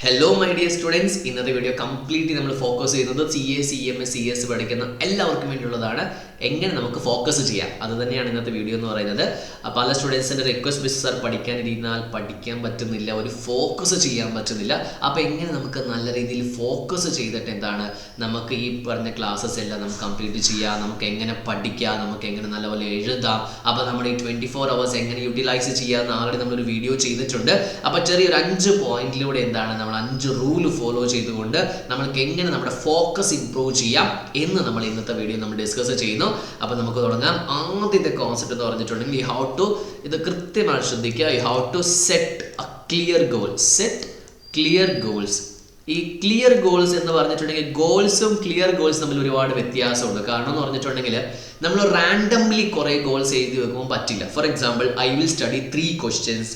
Hello my dear students, ഇന്നത്തെ video completely നമ്മൾ focus ചെയ്യുന്നത് CA, CMA, CS പഠിക്കുന്ന എല്ലാവർക്കും വേണ്ടിയുള്ളതാണ്. എങ്ങനെ നമുക്ക് ഫോക്കസ് ചെയ്യാം, അത് തന്നെയാണ് ഇന്നത്തെ വീഡിയോ എന്ന് പറയുന്നത്. പല സ്റ്റുഡൻസിൻ്റെ റിക്വസ്റ്റ് ബേസ് സാർ പഠിക്കാനിരുന്നാൽ പഠിക്കാൻ പറ്റുന്നില്ല, ഒരു ഫോക്കസ് ചെയ്യാൻ പറ്റുന്നില്ല. അപ്പോൾ എങ്ങനെ നമുക്ക് നല്ല രീതിയിൽ ഫോക്കസ് ചെയ്തിട്ട് എന്താണ് നമുക്ക് ഈ പറഞ്ഞ ക്ലാസ്സസ് എല്ലാം നമുക്ക് കംപ്ലീറ്റ് ചെയ്യാം, നമുക്ക് എങ്ങനെ പഠിക്കാം, നമുക്ക് എങ്ങനെ നല്ലപോലെ എഴുതാം, അപ്പോൾ നമ്മുടെ ഈ 24 hours എങ്ങനെ യൂട്ടിലൈസ് ചെയ്യാമെന്ന് ആൾറെഡി നമ്മളൊരു വീഡിയോ ചെയ്തിട്ടുണ്ട്. അപ്പോൾ ചെറിയൊരു 5 പോയിന്റിലൂടെ എന്താണ് നമ്മൾ 5 റൂൾ ഫോളോ ചെയ്തുകൊണ്ട് നമ്മൾക്ക് എങ്ങനെ നമ്മുടെ ഫോക്കസ് ഇംപ്രൂവ് ചെയ്യാം എന്ന് നമ്മൾ ഇന്നത്തെ വീഡിയോ നമ്മൾ ഡിസ്കസ് ചെയ്യുന്നു. അപ്പോൾ നമുക്ക് തുടങ്ങാം. ആദ്യത്തെ കോൺസെപ്റ്റ് എന്ന് പറഞ്ഞിട്ടുണ്ടെങ്കിൽ യു ഹാവ് ടു, ഇത് കൃത്യമായി ശ്രദ്ധിക്കുക, you have to set a clear goal. Set clear goals. ഈ ക്ലിയർ ഗോൾസ് എന്ന് പറഞ്ഞിട്ടുണ്ടെങ്കിൽ ഗോൾസും ക്ലിയർ ഗോൾസ് തമ്മിൽ ഒരുപാട് വ്യത്യാസമുണ്ട്. കാരണം എന്ന് പറഞ്ഞിട്ടുണ്ടെങ്കിൽ നമ്മൾ റാൻഡംലി കുറേ ഗോൾസ് എഴുതി വെക്കുമ്പോൾ പറ്റില്ല. For example, I will study 3 questions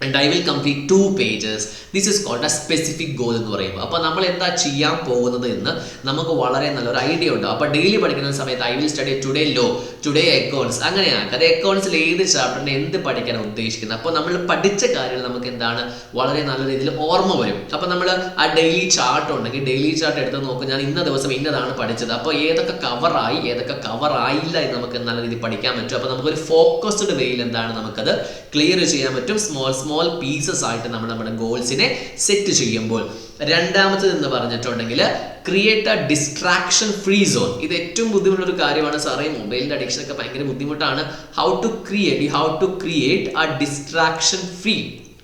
and I will complete 2 pages. This is called a specific goal എന്ന് പറയുമ്പോൾ. അപ്പോൾ നമ്മൾ എന്താ ചെയ്യാൻ പോകുന്നത് എന്ന് നമുക്ക് വളരെ നല്ലൊരു ഐഡിയ ഉണ്ട്. അപ്പോൾ ഡെയിലി പഠിക്കുന്ന സമയത്ത് I will study today law, today accounts, അങ്ങനെയാക്കുക. അത് അക്കൗണ്ട്സിൽ ഏത് ചാപ്റ്ററിന് എന്ത് പഠിക്കാനാണ് ഉദ്ദേശിക്കുന്നത്. അപ്പോൾ നമ്മൾ പഠിച്ച കാര്യങ്ങൾ നമുക്ക് എന്താണ് വളരെ നല്ല രീതിയിൽ ഓർമ്മ വരും. അപ്പോൾ നമ്മൾ ആ ഡെയിലി ചാർട്ട് ഉണ്ടെങ്കിൽ ഡെയിലി ചാർട്ട് എടുത്ത് നോക്കും, ഞാൻ ഇന്ന ദിവസം ഇന്നതാണ് പഠിച്ചത്, അപ്പോൾ ഏതൊക്കെ കവറായി ഏതൊക്കെ കവറായില്ല എന്ന് നമുക്ക് നല്ല രീതിയിൽ പഠിക്കാൻ പറ്റും. അപ്പോൾ നമുക്കൊരു ഫോക്കസ്ഡ് വേയിൽ എന്താണ് നമുക്കത് ക്ലിയർ ചെയ്യാൻ പറ്റും. സ്മോൾ പീസസ് ആയിട്ട് നമ്മൾ നമ്മുടെ ഗോൾസിനെ സെറ്റ് ചെയ്യുമ്പോൾ. രണ്ടാമത്തേത് എന്ന് പറഞ്ഞിട്ടുണ്ടെങ്കിൽ create a distraction free zone. ഇത് ഏറ്റവും ബുദ്ധിമുട്ടുള്ളൊരു കാര്യമാണ് സാറേ, മൊബൈലിൻ്റെ അഡിക്ഷൻ ഒക്കെ ഭയങ്കര ബുദ്ധിമുട്ടാണ്. How to create a distraction free.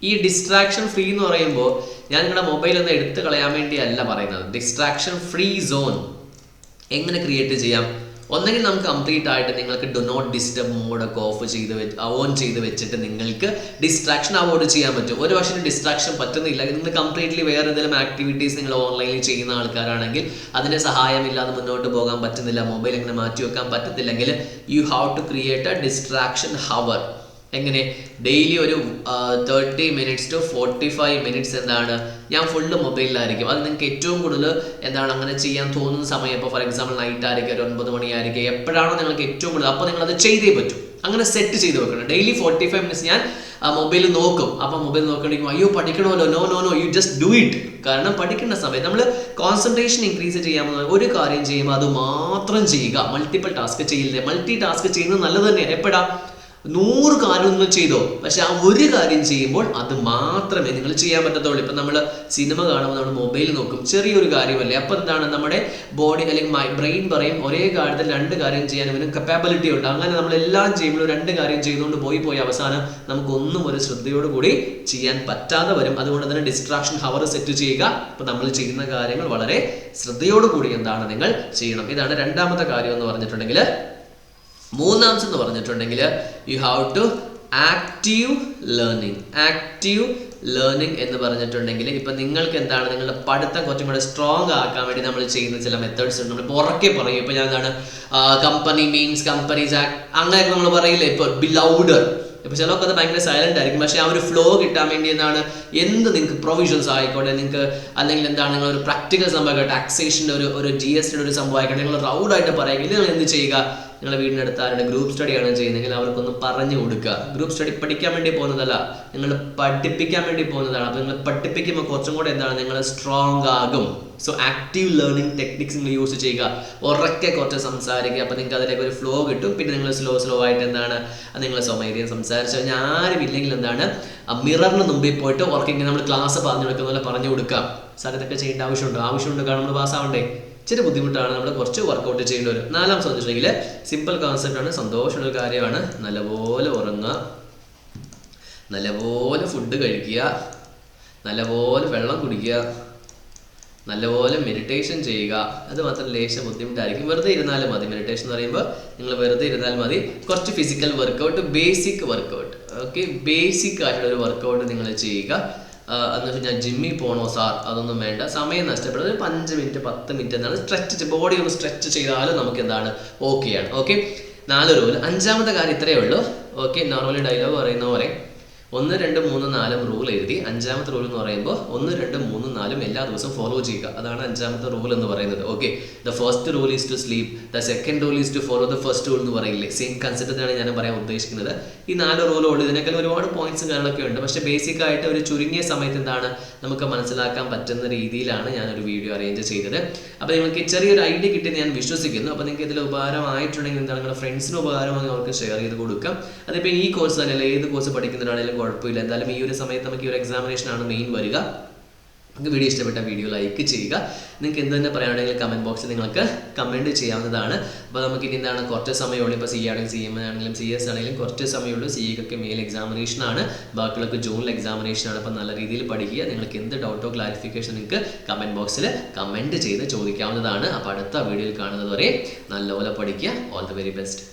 ഈ ഡിസ്ട്രാക്ഷൻ ഫ്രീ എന്ന് പറയുമ്പോൾ ഞാൻ നിങ്ങളുടെ മൊബൈൽ ഒന്ന് എടുത്ത് കളയാൻ വേണ്ടിയല്ല പറയുന്നത്. ഡിസ്ട്രാക്ഷൻ ഫ്രീ സോൺ എങ്ങനെ ക്രിയേറ്റ് ചെയ്യാം? ഒന്നെങ്കിൽ നമുക്ക് കംപ്ലീറ്റ് ആയിട്ട് നിങ്ങൾക്ക് ഡു നോട്ട് ഡിസ്റ്റർബ് മോഡൊക്കെ ഓൺ ചെയ്ത് വെച്ചിട്ട് നിങ്ങൾക്ക് ഡിസ്ട്രാക്ഷൻ അവോയ്ഡ് ചെയ്യാൻ പറ്റും. ഒരു പക്ഷേ ഡിസ്ട്രാക്ഷൻ പറ്റുന്നില്ല, നിങ്ങൾ കംപ്ലീറ്റ്ലി വേറെ എന്തെങ്കിലും ആക്ടിവിറ്റീസ് നിങ്ങൾ ഓൺലൈനിൽ ചെയ്യുന്ന ആൾക്കാരാണെങ്കിൽ അതിൻ്റെ സഹായമില്ലാതെ മുന്നോട്ട് പോകാൻ പറ്റുന്നില്ല, മൊബൈൽ എങ്ങനെ മാറ്റി വെക്കാൻ പറ്റത്തില്ലെങ്കിൽ you have to create a distraction hour. എങ്ങനെ? ഡെയിലി ഒരു 30 minutes to 45 minutes എന്താണ് ഞാൻ ഫുള്ള് മൊബൈലിലായിരിക്കും. അത് നിങ്ങൾക്ക് ഏറ്റവും കൂടുതൽ എന്താണ് അങ്ങനെ ചെയ്യാൻ തോന്നുന്ന സമയം, ഇപ്പോൾ ഫോർ എക്സാമ്പിൾ നൈറ്റ് ആയിരിക്കും, ഒരു 9 മണിയായിരിക്കും, എപ്പോഴാണോ നിങ്ങൾക്ക് ഏറ്റവും കൂടുതൽ, അപ്പോൾ നിങ്ങളത് ചെയ്തേ പറ്റും. അങ്ങനെ സെറ്റ് ചെയ്ത് വെക്കണം. ഡെയിലി 45 minutes ഞാൻ മൊബൈൽ നോക്കും. അപ്പോൾ മൊബൈൽ നോക്കണമെങ്കിൽ അയ്യോ പഠിക്കണമല്ലോ, no you just do it. കാരണം പഠിക്കേണ്ട സമയത്ത് നമ്മൾ കോൺസെൻട്രേഷൻ ഇൻക്രീസ് ചെയ്യാമെന്ന് ഒരു കാര്യം ചെയ്യുമ്പോൾ അത് മാത്രം ചെയ്യുക. മൾട്ടിപ്പിൾ ടാസ്ക് ചെയ്യില്ലേ. മൾട്ടി ടാസ്ക് ചെയ്യുന്നത് നല്ലത് തന്നെയാണ്. എപ്പോഴാ 100 കാര്യം നിങ്ങൾ ചെയ്തോ, പക്ഷെ ആ ഒരു കാര്യം ചെയ്യുമ്പോൾ അത് മാത്രമേ നിങ്ങൾ ചെയ്യാൻ പറ്റത്തുള്ളൂ. ഇപ്പം നമ്മൾ സിനിമ കാണുമ്പോൾ നമ്മൾ മൊബൈൽ നോക്കും, ചെറിയൊരു കാര്യമല്ലേ. അപ്പോൾ എന്താണ് നമ്മുടെ ബോഡി അല്ലെങ്കിൽ ബ്രെയിൻ പറയും ഒരേ കാര്യത്തിൽ 2 കാര്യം ചെയ്യാൻ ഇവന് കപ്പാബിലിറ്റി ഉണ്ട്. അങ്ങനെ നമ്മളെല്ലാം ചെയ്യുമ്പോൾ 2 കാര്യം ചെയ്തുകൊണ്ട് പോയി അവസാനം നമുക്കൊന്നും ഒരു ശ്രദ്ധയോട് കൂടി ചെയ്യാൻ പറ്റാതെ വരും. അതുകൊണ്ട് തന്നെ ഡിസ്ട്രാക്ഷൻ ഹവർ സെറ്റ് ചെയ്യുക. അപ്പോൾ നമ്മൾ ചെയ്യുന്ന കാര്യങ്ങൾ വളരെ ശ്രദ്ധയോട് കൂടി എന്താണ് നിങ്ങൾ ചെയ്യണം. ഇതാണ് രണ്ടാമത്തെ കാര്യം എന്ന് പറഞ്ഞിട്ടുണ്ടെങ്കിൽ. മൂന്നാമത്തെ എന്ന് പറഞ്ഞിട്ടുണ്ടെങ്കിൽ you have to active learning എന്ന് പറഞ്ഞിട്ടുണ്ടെങ്കിൽ ഇപ്പം നിങ്ങൾക്ക് എന്താണ് നിങ്ങളുടെ പഠിത്തം കുറച്ചും കൂടെ സ്ട്രോങ് ആക്കാൻ വേണ്ടി നമ്മൾ ചെയ്യുന്ന ചില മെത്തേഡ്സ് ഉണ്ട്. നമ്മൾ ഉറക്കെ പറയും. ഇപ്പോൾ ഞാൻ എന്താണ് കമ്പനി മീൻസ് കമ്പനീസ് ആക്ട് അങ്ങനെയൊക്കെ നമ്മൾ പറയില്ലേ. ഇപ്പോൾ ബി ലൗഡർ. ഇപ്പോൾ ചിലർക്ക് അത് ഭയങ്കര സൈലന്റ് ആയിരിക്കും, പക്ഷേ ആ ഒരു ഫ്ലോ കിട്ടാൻ വേണ്ടി എന്താണ് എന്ത് നിങ്ങൾക്ക് പ്രൊവിഷൻസ് ആയിക്കോട്ടെ, നിങ്ങൾക്ക് അല്ലെങ്കിൽ എന്താണ് നിങ്ങൾ ഒരു പ്രാക്ടിക്കൽ സംഭവം ടാക്സേഷൻ്റെ ഒരു GSTയുടെ ഒരു സംഭവം ആയിക്കോട്ടെ, നിങ്ങൾ റൗഡായിട്ട് പറയുക. നിങ്ങൾ എന്ത് ചെയ്യുക? നിങ്ങളുടെ വീടിനടുത്ത് ആരുടെ ഗ്രൂപ്പ് സ്റ്റഡിയാണ് ചെയ്യുന്നതെങ്കിൽ അവർക്കൊന്ന് പറഞ്ഞു കൊടുക്കുക. ഗ്രൂപ്പ് സ്റ്റഡി പഠിക്കാൻ വേണ്ടി പോകുന്നതല്ല, നിങ്ങൾ പഠിപ്പിക്കാൻ വേണ്ടി പോകുന്നതാണ്. അപ്പോൾ നിങ്ങൾ പഠിപ്പിക്കുമ്പോൾ കുറച്ചും കൂടെ എന്താണ് നിങ്ങൾ സ്ട്രോങ് ആകും. സോ ആക്റ്റീവ് ലേണിംഗ് ടെക്നിക്സ് നിങ്ങൾ യൂസ് ചെയ്യുക. ഉറക്കെ കുറച്ച് സംസാരിക്കുക. അപ്പോൾ നിങ്ങൾക്ക് അതിലേക്ക് ഒരു ഫ്ലോ കിട്ടും. പിന്നെ നിങ്ങൾ സ്ലോ ആയിട്ട് എന്താണ് നിങ്ങൾ സ്വമേധയം സംസാരിച്ചു കഴിഞ്ഞാൽ ആരും ഇല്ലെങ്കിൽ എന്താണ് മിററിന് മുമ്പിൽ പോയിട്ട് ഉറക്കെ ഇങ്ങനെ നമ്മൾ ക്ലാസ് പറഞ്ഞു കൊടുക്കുന്ന പോലെ പറഞ്ഞു കൊടുക്കാം. സാർ ഇതൊക്കെ ചെയ്യേണ്ട ആവശ്യമുണ്ട്. കാരണം നമ്മൾ പാസ്സാവണ്ടേ. ഇച്ചിരി ബുദ്ധിമുട്ടാണ്, നമ്മൾ കുറച്ച് വർക്കൗട്ട് ചെയ്യേണ്ടി വരും. നാലാമത്തെ വെച്ചിട്ടുണ്ടെങ്കിൽ സിമ്പിൾ കോൺസെപ്റ്റാണ്, സന്തോഷമുള്ള കാര്യമാണ്. നല്ലപോലെ ഉറങ്ങുക, നല്ലപോലെ ഫുഡ് കഴിക്കുക, നല്ലപോലെ വെള്ളം കുടിക്കുക, നല്ലപോലെ മെഡിറ്റേഷൻ ചെയ്യുക. അത് മാത്രം ലേശം ബുദ്ധിമുട്ടായിരിക്കും. വെറുതെ ഇരുന്നാലും മതി. മെഡിറ്റേഷൻ എന്ന് പറയുമ്പോൾ നിങ്ങൾ വെറുതെ ഇരുന്നാൽ മതി. കുറച്ച് physical workout, basic workout, okay, basic ആയിട്ടുള്ള ഒരു വർക്കൗട്ട് നിങ്ങൾ ചെയ്യുക. എന്ന് വെച്ചാൽ ഞാൻ ജിമ്മിൽ പോകണോ സാർ, അതൊന്നും വേണ്ട. സമയം നഷ്ടപ്പെടുന്നത് 5 മിനിറ്റ് 10 മിനിറ്റ് എന്നാണ് സ്ട്രെച്ച്, ബോഡി ഒന്ന് സ്ട്രെച്ച് ചെയ്താലും നമുക്ക് എന്താണ് ഓക്കെയാണ്. Okay, 4 rule. 5ാമത്തെ കാര്യം ഇത്രയേ ഉള്ളൂ. ഓക്കെ, നോർമലി ഡയലോഗ് പറയുന്ന പോലെ 1, 2, 3, 4 റൂൾ എഴുതി. അഞ്ചാമത്തെ റൂൾ എന്ന് പറയുമ്പോൾ 1, 2, 3, 4 എല്ലാ ദിവസവും ഫോളോ ചെയ്യുക. അതാണ് അഞ്ചാമത്തെ റൂൾ എന്ന് പറയുന്നത്. Okay, the first rule is to sleep, the second rule is to follow the first rule എന്ന് പറയില്ലേ, സെയിം കൺസെപ്റ്റ് ആണ് ഞാൻ പറയാൻ ഉദ്ദേശിക്കുന്നത്. ഈ 4 റൂളുകൾ ഇതിനേക്കാൾ ഒരുപാട് പോയിന്റ്സും കാര്യങ്ങളൊക്കെ ഉണ്ട്. പക്ഷേ ബേസിക് ആയിട്ട് ഒരു ചുരുങ്ങിയ സമയത്ത് എന്താണ് നമുക്ക് മനസ്സിലാക്കാൻ പറ്റുന്ന രീതിയിലാണ് ഞാനൊരു വീഡിയോ അറേഞ്ച് ചെയ്തത്. അപ്പോൾ നിങ്ങൾക്ക് ചെറിയൊരു ഐഡിയ കിട്ടിയെന്ന് ഞാൻ വിശ്വസിക്കുന്നു. അപ്പോൾ നിങ്ങൾക്ക് ഇതിൽ ഉപകാരമായിട്ടുണ്ടെങ്കിൽ എന്താണ് നിങ്ങളുടെ ഫ്രണ്ട്സിന് ഉപകാരമായി അവർക്ക് ഷെയർ ചെയ്ത് കൊടുക്കാം. അതിപ്പോൾ ഈ കോഴ്സ് തന്നെയല്ല, ഏത് കോഴ്സ് പഠിക്കുന്നവരാണെങ്കിലും കുഴപ്പമില്ല. എന്തായാലും ഈ ഒരു സമയത്ത് നമുക്ക് ഈ ഒരു എക്സാമിനേഷൻ ആണ് മെയിൻ വരിക. നിങ്ങൾക്ക് വീഡിയോ ഇഷ്ടപ്പെട്ട വീഡിയോ ലൈക്ക് ചെയ്യുക. നിങ്ങൾക്ക് എന്ത് തന്നെ പറയുകയാണെങ്കിൽ കമൻറ്റ് ബോക്സിൽ നിങ്ങൾക്ക് കമൻറ്റ് ചെയ്യാവുന്നതാണ്. അപ്പോൾ നമുക്ക് ഇനി എന്താണ് കുറച്ച് സമയമുള്ളൂ. ഇപ്പോൾ CA ആണെങ്കിലും CM ആണെങ്കിലും CS ആണെങ്കിലും കുറച്ച് സമയമുള്ളൂ. CAക്കൊക്കെ മെയിൽ എക്സാമിനേഷനാണ്, ബാക്കിയുള്ളൊക്കെ ജൂണിൽ എക്സാമിനേഷനാണ്. അപ്പോൾ നല്ല രീതിയിൽ പഠിക്കുക. നിങ്ങൾക്ക് എന്ത് ഡൗട്ടോ ക്ലാരിഫിക്കേഷൻ നിങ്ങൾക്ക് കമൻറ്റ് ബോക്സിൽ കമൻറ്റ് ചെയ്ത് ചോദിക്കാവുന്നതാണ്. അപ്പോൾ അടുത്ത വീഡിയോയിൽ കാണുന്നത് വരെ നല്ലപോലെ പഠിക്കുക. All the very best.